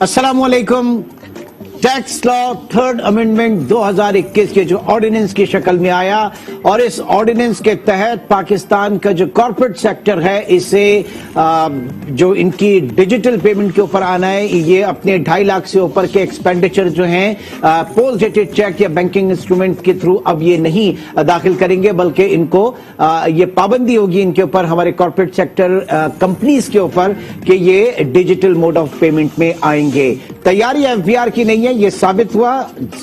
अस्सलामुअलैकुम। Tax law third amendment 2021 के जो ऑर्डिनेंस की शक्ल में आया और इस ऑर्डिनेंस के तहत पाकिस्तान का जो कॉर्पोरेट सेक्टर है इसे जो इनकी डिजिटल पेमेंट के ऊपर आना है, ये अपने 2.5 लाख से ऊपर के एक्सपेंडिचर जो हैं पोस्ट डेटेड चेक या बैंकिंग इंस्ट्रूमेंट के थ्रू अब ये नहीं दाखिल करेंगे, बल्कि इनको ये पाबंदी होगी इनके ऊपर, हमारे कॉर्पोरेट सेक्टर कंपनीज के ऊपर, कि ये डिजिटल मोड ऑफ पेमेंट में आएंगे। तैयारी एफबीआर की नहीं है, ये साबित हुआ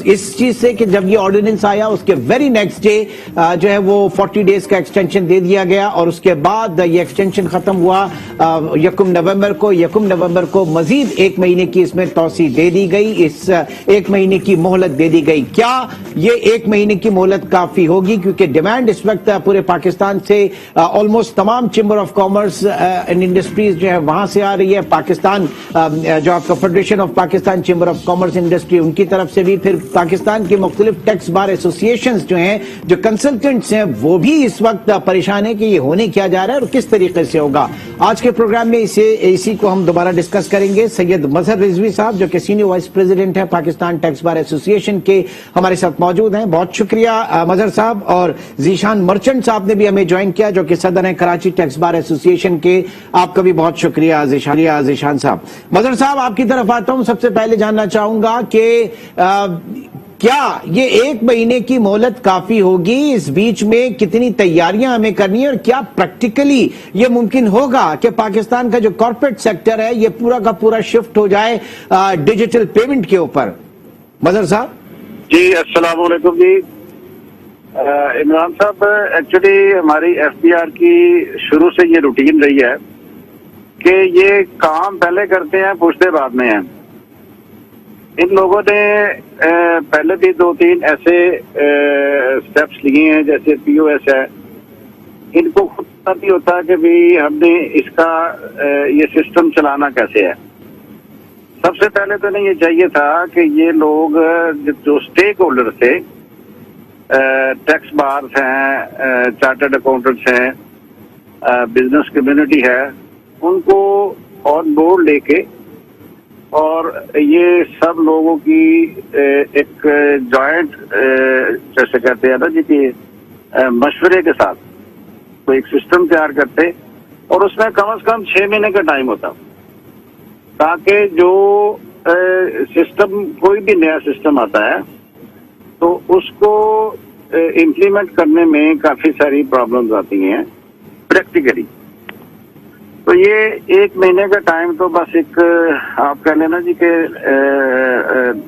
इस चीज से कि जब ये ऑर्डिनेंस आया उसके वेरी नेक्स्ट डे जो है वो 40 डेज का एक्सटेंशन दे दिया गया और उसके बाद ये एक्सटेंशन खत्म हुआ यकम नवंबर को मजीद 1 महीने की इसमें तौसी दे दी गई, इस 1 महीने की मोहलत दे दी गई। क्या ये 1 महीने की मोहलत काफी होगी? क्योंकि डिमांड इस वक्त पूरे पाकिस्तान से ऑलमोस्ट तमाम chamber of commerce and industries जो है वहां से आ रही है। पाकिस्तान जो आपका federation of Pakistan chamber of commerce industry, उनकी तरफ से भी, फिर पाकिस्तान के मुख्तलिफ टैक्स बार एसोसिएशंस जो हैं, जो कंसल्टेंट्स हैं, वो भी इस वक्त परेशान है कि ये होने क्या जा रहा है और किस तरीके से होगा। आज के प्रोग्राम में इसी को हम दोबारा डिस्कस करेंगे। सैयद मजहर रिजवी साहब जो कि सीनियर वाइस प्रेसिडेंट है पाकिस्तान टैक्स बार एसोसिएशन के, हमारे साथ मौजूद हैं। बहुत शुक्रिया मजहर साहब। और जीशान मर्चेंट साहब ने भी हमें ज्वाइन किया जो कि सदर है कराची टैक्स बार एसोसिएशन के, आपका भी बहुत शुक्रिया जीशान साहब। मजहर साहब, आपकी तरफ आता हूं। सबसे पहले जानना चाहूंगा कि क्या ये 1 महीने की मोहलत काफी होगी? इस बीच में कितनी तैयारियां हमें करनी है और क्या प्रैक्टिकली ये मुमकिन होगा कि पाकिस्तान का जो कॉर्पोरेट सेक्टर है ये पूरा का पूरा शिफ्ट हो जाए डिजिटल पेमेंट के ऊपर? मजहर साहब जी, अस्सलाम वालेकुम जी। इमरान साहब, एक्चुअली हमारी एफबीआर की शुरू से ये रूटीन रही है कि ये काम पहले करते हैं, पूछते बाद में हैं। इन लोगों ने पहले भी 2-3 ऐसे स्टेप्स लिए हैं, जैसे पीओएस है। इनको खुद पता नहीं होता कि भाई हमने इसका ये सिस्टम चलाना कैसे है। सबसे पहले तो इन्हें ये चाहिए था कि ये लोग जो स्टेक होल्डर थे, टैक्स बार्स हैं, चार्टर्ड अकाउंटेंट्स हैं, बिजनेस कम्युनिटी है, उनको ऑन बोर्ड लेके और ये सब लोगों की एक जॉइंट जैसे कहते हैं ना जी कि मशवरे के साथ कोई एक सिस्टम तैयार करते और उसमें कम से कम 6 महीने का टाइम होता, ताकि जो सिस्टम, कोई भी नया सिस्टम आता है तो उसको इम्प्लीमेंट करने में काफी सारी प्रॉब्लम्स आती हैं प्रैक्टिकली। तो ये 1 महीने का टाइम तो बस एक आप कह लेना जी के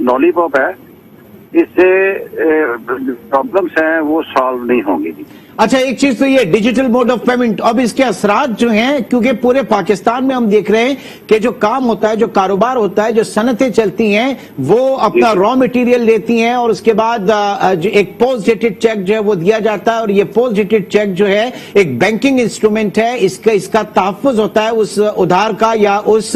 लॉलीपॉप है, इससे प्रॉब्लम्स हैं वो सॉल्व नहीं होंगी। अच्छा, एक चीज तो ये डिजिटल मोड ऑफ पेमेंट, अब इसके असरात जो हैं, क्योंकि पूरे पाकिस्तान में हम देख रहे हैं कि जो काम होता है, जो कारोबार होता है, जो सनतें चलती हैं, वो अपना रॉ मटेरियल लेती हैं और उसके बाद एक पोस्ट डेटेड चेक जो है वो दिया जाता है और ये पोस्ट डेटेड चेक जो है एक बैंकिंग इंस्ट्रूमेंट है, इसका तहफ्फुज होता है उस उधार का या उस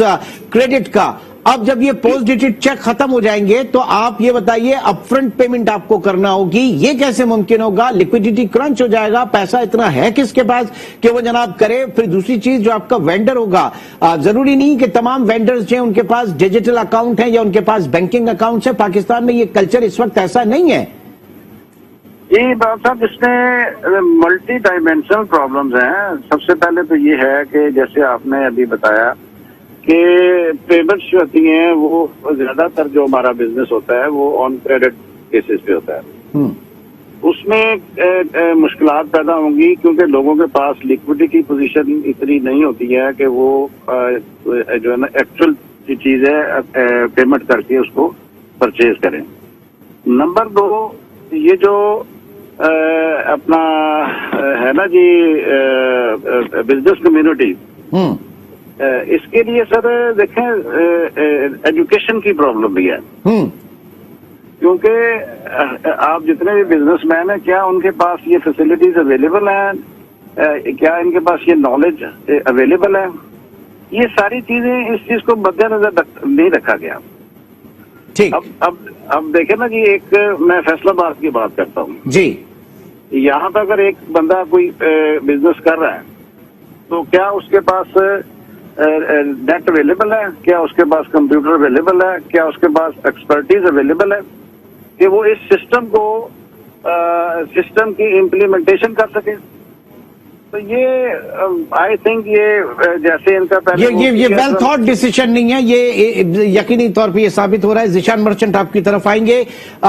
क्रेडिट का। अब जब ये पोस्ट डेटेड चेक खत्म हो जाएंगे तो आप ये बताइए अपफ्रंट पेमेंट आपको करना होगी, ये कैसे मुमकिन होगा? लिक्विडिटी क्रंच हो जाएगा, पैसा इतना है किसके पास कि वो जनाब करे? फिर दूसरी चीज, जो आपका वेंडर होगा, जरूरी नहीं कि तमाम वेंडर्स जो हैं उनके पास डिजिटल अकाउंट है या उनके पास बैंकिंग अकाउंट है। पाकिस्तान में ये कल्चर इस वक्त ऐसा नहीं है। ये बात साहब, इसमें मल्टी डायमेंशनल प्रॉब्लम्स हैं। सबसे पहले तो ये है कि जैसे आपने अभी बताया कि पेमेंट्स जो होती हैं वो ज्यादातर जो हमारा बिजनेस होता है वो ऑन क्रेडिट बेसिस पे होता है। उसमें मुश्किलात पैदा होंगी क्योंकि लोगों के पास लिक्विडिटी पोजीशन इतनी नहीं होती है कि वो जो है ना एक्चुअल चीज है पेमेंट करके उसको परचेज करें। नंबर 2, ये जो अपना है ना जी बिजनेस कम्युनिटी, इसके लिए सर देखें एजुकेशन की प्रॉब्लम भी है। क्योंकि आप जितने भी बिजनेसमैन हैं, क्या उनके पास ये फैसिलिटीज अवेलेबल हैं? क्या इनके पास ये नॉलेज अवेलेबल है? ये सारी चीजें, इस चीज को मद्देनजर नहीं रखा गया। ठीक। अब देखें ना जी, एक मैं फैसलाबाद की बात करता हूँ जी। यहाँ पर अगर एक बंदा कोई बिजनेस कर रहा है तो क्या उसके पास नेट अवेलेबल है, क्या उसके पास कंप्यूटर अवेलेबल है, क्या उसके पास एक्सपर्टीज अवेलेबल है कि वो इस सिस्टम की इम्प्लीमेंटेशन कर सके। तो ये आई थिंक ये जैसे इनका पहले ये वेल थॉट डिसीजन नहीं है, ये यकीनी तौर पे ये साबित हो रहा है। जिशान मर्चेंट आपकी तरफ आएंगे।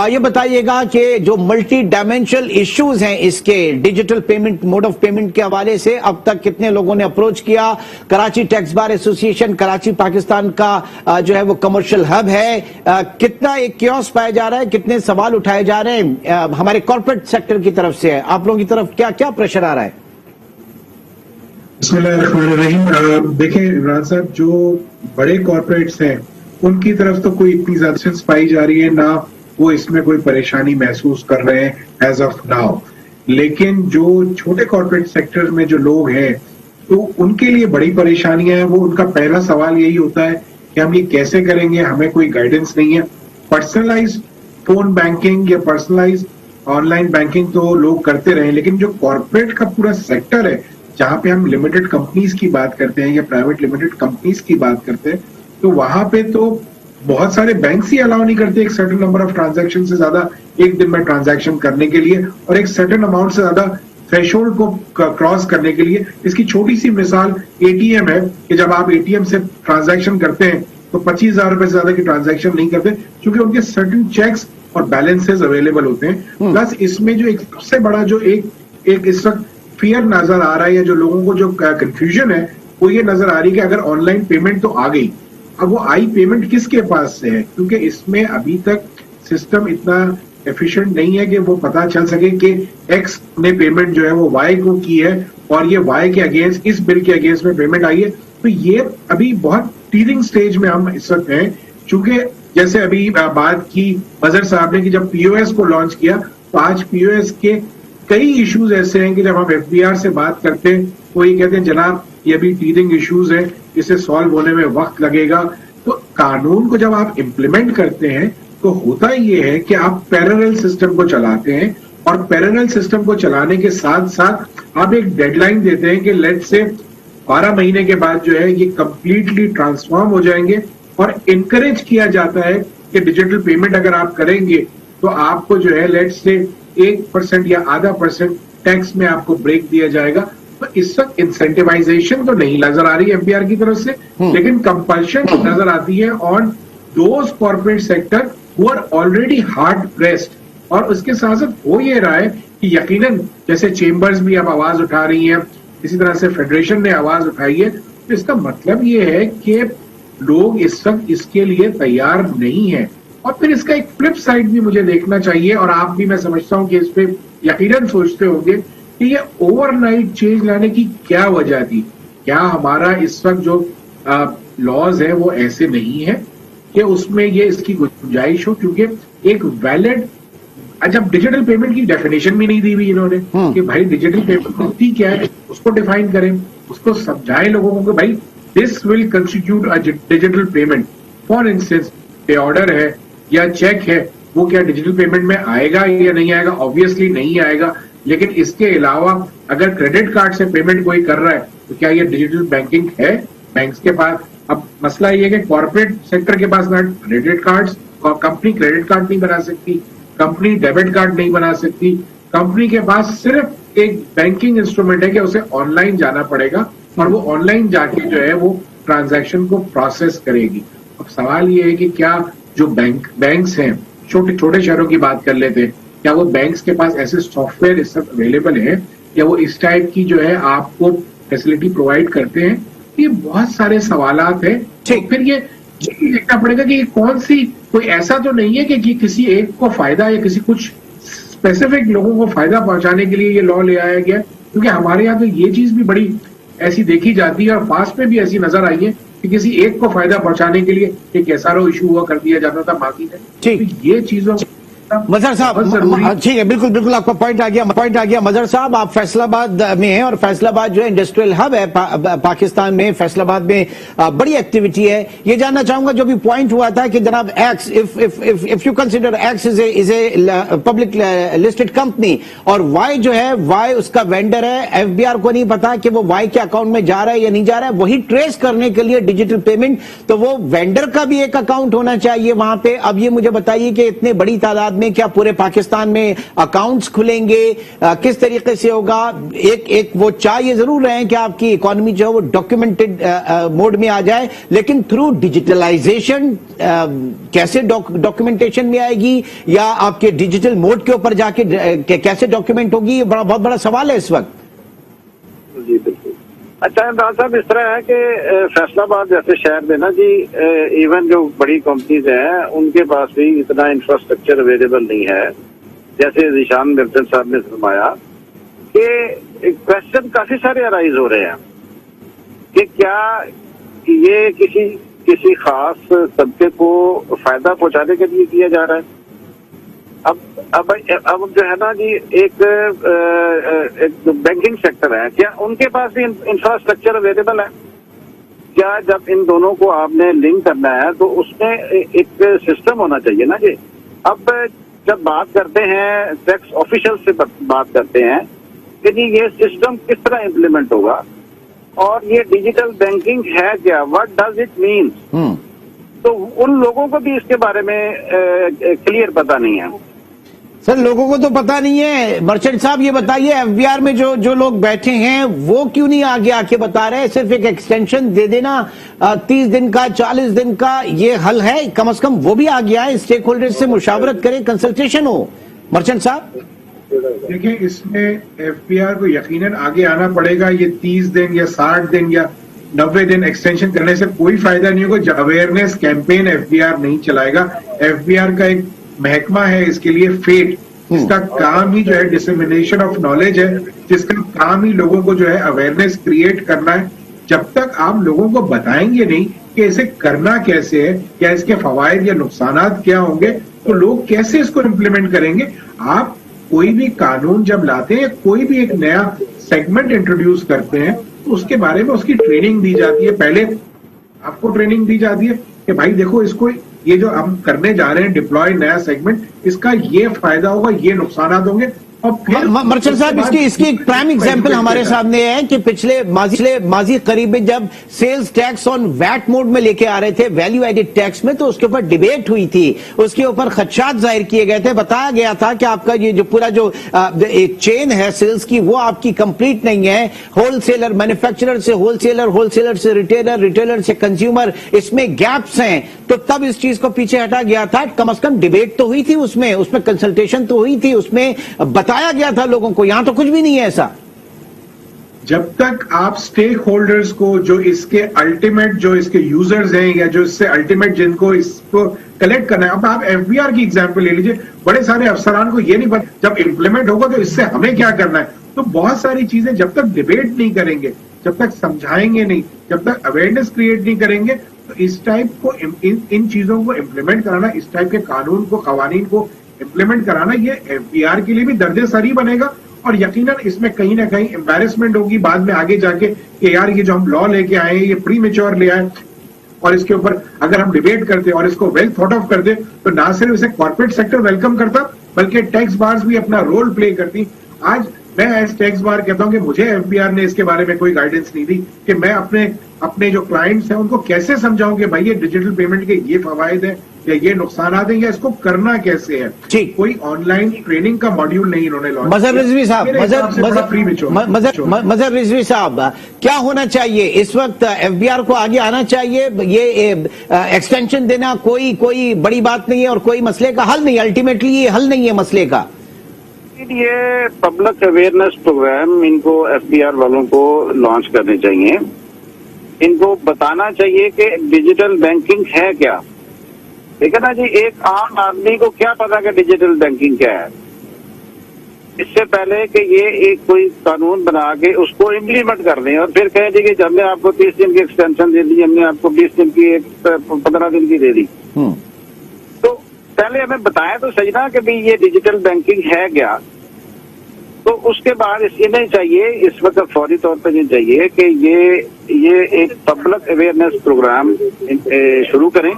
ये बताइएगा कि जो मल्टी डायमेंशनल इश्यूज हैं इसके digital payment mode of payment के हवाले से अब तक कितने लोगों ने अप्रोच किया? Karachi tax bar association, Karachi Pakistan का जो है वो कमर्शियल हब है, कितना एक क्योस पाया जा रहा है, कितने सवाल उठाए जा रहे हैं हमारे कॉर्पोरेट सेक्टर की तरफ से? आप लोगों की तरफ क्या क्या प्रेशर आ रहा है? बिस्मिल्लाहिर्रहमानिर्रहीम। देखें इमरान साहब, जो बड़े कॉर्पोरेट्स हैं उनकी तरफ तो कोई इतनी ज्यादा पाई जा रही है ना, वो इसमें कोई परेशानी महसूस कर रहे हैं एज ऑफ नाउ। लेकिन जो छोटे कॉर्पोरेट सेक्टर में जो लोग हैं तो उनके लिए बड़ी परेशानियां हैं। वो उनका पहला सवाल यही होता है कि हम ये कैसे करेंगे, हमें कोई गाइडेंस नहीं है। पर्सनलाइज फोन बैंकिंग या पर्सनलाइज ऑनलाइन बैंकिंग तो लोग करते रहे, लेकिन जो कॉर्पोरेट का पूरा सेक्टर है जहां पे हम लिमिटेड कंपनीज की बात करते हैं या प्राइवेट लिमिटेड कंपनीज की बात करते हैं, तो वहां पे तो बहुत सारे बैंक्स ही अलाउ नहीं करते एक सर्टेन नंबर ऑफ ट्रांजैक्शन से ज्यादा एक दिन में ट्रांजैक्शन करने के लिए, और एक सर्टेन अमाउंट से ज्यादा थ्रेशोल्ड को क्रॉस करने के लिए। इसकी छोटी सी मिसाल एटीएम है कि जब आप एटीएम से ट्रांजैक्शन करते हैं तो 25,000 रुपए से ज्यादा की ट्रांजैक्शन नहीं करते, क्योंकि उनके सर्टेन चेक्स और बैलेंसेस अवेलेबल होते हैं। प्लस इसमें जो एक सबसे बड़ा जो एक इस वक्त फियर नजर आ रहा है या जो लोगों को जो कंफ्यूजन है वो ये नजर आ रही है कि अगर ऑनलाइन पेमेंट तो आ गई, अब वो आई पेमेंट किसके पास से है? क्योंकि इसमें अभी तक सिस्टम इतना एफिशिएंट नहीं है कि वो पता चल सके कि एक्स ने पेमेंट जो है वो वाई को की है और ये वाई के अगेंस्ट, इस बिल के अगेंस्ट में पेमेंट आई है। तो ये अभी बहुत टीजिंग स्टेज में हम इस वक्त हैं, चूंकि जैसे अभी बात की मजहर साहब ने कि जब पीओएस को लॉन्च किया तो आज पीओएस के कई इश्यूज ऐसे हैं कि जब हम एफबीआर से बात करते हैं तो ये कहते हैं जनाब ये भी टीजिंग इश्यूज है, इसे सॉल्व होने में वक्त लगेगा। तो कानून को जब आप इम्प्लीमेंट करते हैं तो होता ये है कि आप पैरेलल सिस्टम को चलाते हैं, और पैरेलल सिस्टम को चलाने के साथ साथ आप एक डेडलाइन देते हैं कि लेट्स से 12 महीने के बाद जो है ये कंप्लीटली ट्रांसफॉर्म हो जाएंगे, और इनकरेज किया जाता है कि डिजिटल पेमेंट अगर आप करेंगे तो आपको जो है लेट्स से 1% या आधा % टैक्स में आपको ब्रेक दिया जाएगा। तो इस वक्त इंसेंटिवाइजेशन तो नहीं नजर आ रही एफबीआर की तरफ से, लेकिन कंपल्शन नजर आती है on those corporate sector who are already hard pressed. और उसके साथ साथ हो ये रहा है कि यकीनन जैसे चेंबर्स भी अब आवाज उठा रही हैं, इसी तरह से फेडरेशन ने आवाज उठाई है, तो इसका मतलब ये है कि लोग इस वक्त इसके लिए तैयार नहीं है। और फिर इसका एक फ्लिप साइड भी मुझे देखना चाहिए, और आप भी मैं समझता हूं कि इस पे यकीनन सोचते होंगे कि ये ओवरनाइट चेंज लाने की क्या वजह थी। क्या हमारा इस वक्त जो लॉज है वो ऐसे नहीं है कि उसमें ये इसकी गुंजाइश हो? क्योंकि एक वैलिड, जब डिजिटल पेमेंट की डेफिनेशन भी नहीं दी हुई इन्होंने कि भाई डिजिटल पेमेंट होती क्या है, उसको डिफाइन करें, उसको समझाएं लोगों को कि भाई this will constitute a digital payment. For instance पे ऑर्डर है या चेक है, वो क्या डिजिटल पेमेंट में आएगा या नहीं आएगा? ऑब्वियसली नहीं आएगा। लेकिन इसके अलावा अगर क्रेडिट कार्ड से पेमेंट कोई कर रहा है तो क्या ये डिजिटल बैंकिंग है बैंक्स के पास? अब मसला ये है कि कॉर्पोरेट सेक्टर के पास ना credit cards, company credit card नहीं बना सकती, कंपनी डेबिट कार्ड नहीं बना सकती, कंपनी के पास सिर्फ एक बैंकिंग इंस्ट्रूमेंट है कि उसे ऑनलाइन जाना पड़ेगा, और वो ऑनलाइन जाके जो है वो ट्रांजैक्शन को प्रोसेस करेगी। अब सवाल ये है कि क्या जो बैंक्स हैं, छोटे छोटे शहरों की बात कर लेते हैं, क्या वो बैंक्स के पास ऐसे सॉफ्टवेयर इस वक्त अवेलेबल है, या वो इस टाइप की जो है आपको फैसिलिटी प्रोवाइड करते हैं? ये बहुत सारे सवालात हैं। तो फिर ये देखना पड़ेगा कि कौन सी, कोई ऐसा तो नहीं है कि किसी एक को फायदा या किसी कुछ स्पेसिफिक लोगों को फायदा पहुंचाने के लिए ये लॉ ले आया गया, क्योंकि हमारे यहाँ तो ये चीज भी बड़ी ऐसी देखी जाती है और फास्ट में भी ऐसी नजर आई है कि किसी एक को फायदा पहुंचाने के लिए एक एसआरओ इशू हुआ कर दिया जाता था माफी में। तो ये चीजों मजहर साहब, बहुत जरूरी है। ठीक है, बिल्कुल बिल्कुल आपका पॉइंट आ गया। मजहर साहब, आप फैसलाबाद में हैं और फैसलाबाद जो इंडस्ट्रियल हब है पाकिस्तान में, फैसलाबाद में बड़ी एक्टिविटी है। ये जानना चाहूंगा, जो भी पॉइंट हुआ था कि जनाब x, if you consider x is a public listed company और वाई जो है, वाई उसका वेंडर है, एफबीआर को नहीं पता कि वो वाई के अकाउंट में जा रहा है या नहीं जा रहा है। वही ट्रेस करने के लिए डिजिटल पेमेंट, तो वो वेंडर का भी एक अकाउंट होना चाहिए वहां पे। अब ये मुझे बताइए कि इतने बड़ी तादाद में क्या पूरे पाकिस्तान में अकाउंट्स खुलेंगे, किस तरीके से होगा? एक वो चाहिए जरूर रहे हैं कि आपकी इकोनॉमी जो है वो डॉक्यूमेंटेड मोड में आ जाए, लेकिन थ्रू डिजिटलाइजेशन कैसे डॉक्यूमेंटेशन में आएगी, या आपके डिजिटल मोड के ऊपर जाके कैसे डॉक्यूमेंट होगी? ये बहुत बड़ा सवाल है इस वक्त। जी बिल्कुल। अच्छा इमरान साहब, इस तरह है कि फैसलाबाद जैसे शहर में ना जी, इवन जो बड़ी कंपनीज हैं उनके पास भी इतना इंफ्रास्ट्रक्चर अवेलेबल नहीं है। जैसे जिशान मिर्चन साहब ने फरमाया कि क्वेश्चन काफी सारे अराइज हो रहे हैं कि क्या ये किसी खास तबके को फायदा पहुंचाने के लिए किया जा रहा है। अब जो है ना जी, एक बैंकिंग सेक्टर है, क्या उनके पास भी इंफ्रास्ट्रक्चर अवेलेबल है? क्या जब इन दोनों को आपने लिंक करना है तो उसमें एक सिस्टम होना चाहिए ना जी। अब जब बात करते हैं टैक्स ऑफिशियल से बात करते हैं कि जी ये सिस्टम किस तरह इम्प्लीमेंट होगा और ये डिजिटल बैंकिंग है क्या, व्हाट डज इट मीन्स, तो उन लोगों को भी इसके बारे में क्लियर पता नहीं है। सर, लोगों को तो पता नहीं है। मर्चेंट साहब, ये बताइए, एफबीआर में जो लोग बैठे हैं वो क्यों नहीं आगे आके बता रहे? सिर्फ एक एक्सटेंशन दे देना 30 दिन का, 40 दिन का, ये हल है? कम से कम वो भी आगे आए, स्टेक होल्डर से मुशावरत करें, कंसल्टेशन हो। मर्चेंट साहब देखिए, इसमें एफबीआर को यकीनन आगे आना पड़ेगा। ये 30 दिन या 60 दिन या 90 दिन एक्सटेंशन करने से कोई फायदा नहीं होगा। अवेयरनेस कैंपेन एफबीआर नहीं चलाएगा। एफबीआर का एक महकमा है इसके लिए फेट, जिसका काम ही जो है डिसेमिनेशन ऑफ नॉलेज है, जिसका काम ही लोगों को जो है अवेयरनेस क्रिएट करना है। जब तक आप लोगों को बताएंगे नहीं कि इसे करना कैसे है, क्या इसके फवायद या नुकसानात क्या होंगे, तो लोग कैसे इसको इम्प्लीमेंट करेंगे? आप कोई भी कानून जब लाते हैं, कोई भी एक नया सेगमेंट इंट्रोड्यूस करते हैं, तो उसके बारे में उसकी ट्रेनिंग दी जाती है। पहले आपको ट्रेनिंग दी जाती है कि भाई देखो, इसको ये जो हम करने जा रहे हैं डिप्लॉय नया सेगमेंट, इसका ये फायदा होगा, ये नुकसान होंगे। और फिर मर्चेंट साहब, इसकी एक प्राइम एग्जांपल हमारे सामने है कि पिछले माजी करीब में जब sales tax on VAT mode में लेके आ रहे थे, वैल्यू एडेड टैक्स में, तो उसके ऊपर डिबेट हुई थी, उसके ऊपर खदशात जाहिर किए गए थे। बताया गया था कि आपका ये जो पूरा जो एक चेन है सेल्स की, वो आपकी कंप्लीट नहीं है। होलसेलर, मैन्युफैक्चरर से होलसेलर, होलसेलर से रिटेलर, रिटेलर से कंज्यूमर, इसमें गैप्स हैं। तो तब इस चीज को पीछे हटा गया था। कम से कम डिबेट तो हुई थी, उसमें कंसल्टेशन तो हुई थी, उसमें बताया गया था लोगों को। यहां तो कुछ भी नहीं है ऐसा। जब तक आप स्टेक होल्डर्स को, जो इसके अल्टीमेट जो इसके यूजर्स हैं या जो इससे अल्टीमेट जिनको इसको कलेक्ट करना है, अब आप एफबीआर की एग्जांपल ले लीजिए, बड़े सारे अफसरान को ये नहीं पता जब इम्प्लीमेंट होगा तो इससे हमें क्या करना है। तो बहुत सारी चीजें जब तक डिबेट नहीं करेंगे, जब तक समझाएंगे नहीं, जब तक अवेयरनेस क्रिएट नहीं करेंगे, तो इस टाइप को इन चीजों को इम्प्लीमेंट कराना, इस टाइप के कानून को, कवानीन को इम्प्लीमेंट कराना, ये एफबीआर के लिए भी दर्द सरी बनेगा। और यकीनन इसमें कहीं ना कहीं एम्बैरेसमेंट होगी बाद में आगे जाके कि यार ये जो हम लॉ लेके आए ये प्री मेच्योर ले आए, और इसके ऊपर अगर हम डिबेट करते और इसको वेल थॉट ऑफ करते तो ना सिर्फ इसे कॉर्पोरेट सेक्टर वेलकम करता बल्कि टैक्स बार्स भी अपना रोल प्ले करती। आज मैं एज टैक्स बार कहता हूं कि मुझे एफबीआर ने इसके बारे में कोई गाइडेंस नहीं दी कि मैं अपने जो क्लाइंट्स हैं उनको कैसे समझाऊं कि भाई ये डिजिटल पेमेंट के ये फवायद है या ये नुकसान है या इसको करना कैसे है। ठीक, कोई ऑनलाइन ट्रेनिंग का मॉड्यूल नहीं इन्होंने लॉन्च। मजहर रिजवी साहब, मजहर रिजवी साहब, क्या होना चाहिए इस वक्त? एफबीआर को आगे आना चाहिए, ये एक्सटेंशन देना कोई बड़ी बात नहीं है और कोई मसले का हल नहीं, अल्टीमेटली ये हल नहीं है मसले का। ये पब्लिक अवेयरनेस प्रोग्राम इनको एफबीआर वालों को लॉन्च करने चाहिए। इनको बताना चाहिए कि डिजिटल बैंकिंग है क्या। ठीक है ना जी, एक आम आदमी को क्या पता कि डिजिटल बैंकिंग क्या है। इससे पहले कि ये एक कोई कानून बना के उसको इम्प्लीमेंट कर दें और फिर कह दी कि हमने आपको 30 दिन की एक्सटेंशन दे दी, हमने आपको 20 दिन की 15 दिन की दे दी। तो पहले हमें बताया तो सही ना कि भाई ये डिजिटल बैंकिंग है क्या, तो उसके बाद इसके नहीं चाहिए इस वक्त फौरी तौर पर ये चाहिए कि ये एक पब्लिक अवेयरनेस प्रोग्राम शुरू करें,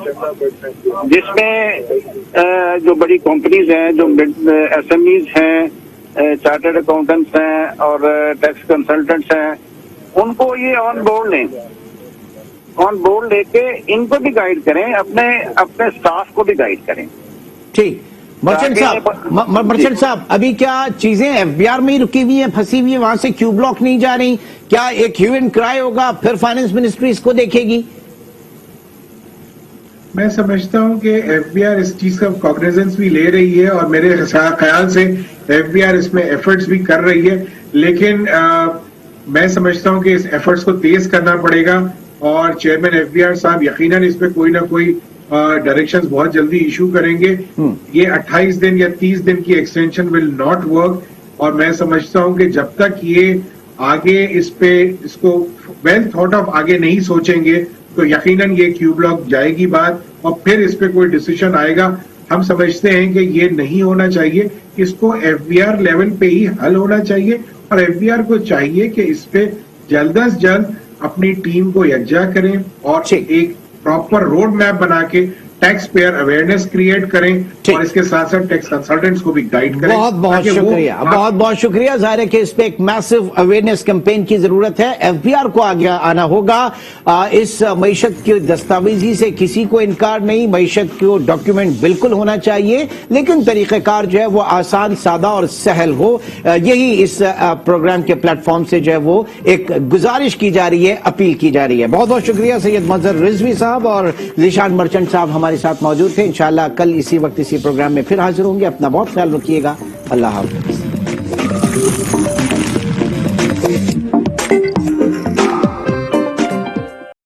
जिसमें जो बड़ी कंपनीज हैं, जो SMEs हैं, चार्टर्ड अकाउंटेंट्स हैं और टैक्स कंसल्टेंट्स हैं, उनको ये ऑन बोर्ड लेके इनको भी गाइड करें, अपने स्टाफ को भी गाइड करें। ठीक, मर्चेंट साहब, अभी क्या चीजें FBR में ही रुकी हुई हैं, फंसी हुई है, वहां से क्यू ब्लॉक नहीं जा रही? क्या एक ह्यू एंड क्राई होगा, फिर फाइनेंस मिनिस्ट्री इसको देखेगी? मैं समझता हूं कि FBR इस चीज का कॉग्निजेंस भी ले रही है और मेरे ख्याल से FBR इसमें एफर्ट्स भी कर रही है, लेकिन मैं समझता हूं कि इस एफर्ट्स को तेज करना पड़ेगा और चेयरमैन FBR साहब यकीनन इस पे कोई ना कोई डायरेक्शंस बहुत जल्दी इशू करेंगे। ये 28 दिन या 30 दिन की एक्सटेंशन विल नॉट वर्क, और मैं समझता हूं कि जब तक ये आगे इसको वेल थॉट ऑफ आगे नहीं सोचेंगे तो यकीनन ये क्यू ब्लॉक जाएगी बात और फिर इस पे कोई डिसीजन आएगा। हम समझते हैं कि ये नहीं होना चाहिए, इसको FBR लेवल पे ही हल होना चाहिए और FBR को चाहिए कि इस पे जल्द से जल्द अपनी टीम को यकजा करें और एक प्रॉपर रोड मैप बना के टैक्स पेयर अवेयरनेस क्रिएट करें और इसके साथ साथ टैक्स कंसल्टेंट्स को भी गाइड करें। बहुत बहुत शुक्रिया, बहुत बहुत शुक्रिया। जाहिर है कि इस पे एक मैसिव अवेयरनेस कैंपेन की जरूरत है। FBR को आगे आना होगा। इस मईशत की दस्तावेजी से किसी को इनकार नहीं, मईशत को डॉक्यूमेंट बिल्कुल होना चाहिए, लेकिन तरीक़ेकार जो है वो आसान, सादा और सहल हो। यही इस प्रोग्राम के प्लेटफॉर्म से जो है वो एक गुजारिश की जा रही है, अपील की जा रही है। बहुत बहुत शुक्रिया सैयद मजहर रिजवी साहब और ज़ीशान मर्चेंट साहब हमारे साथ मौजूद थे। इंशाअल्लाह कल इसी वक्त इसी प्रोग्राम में फिर हाजिर होंगे। अपना बहुत ख्याल रखिएगा। अल्लाह हाफ़िज़।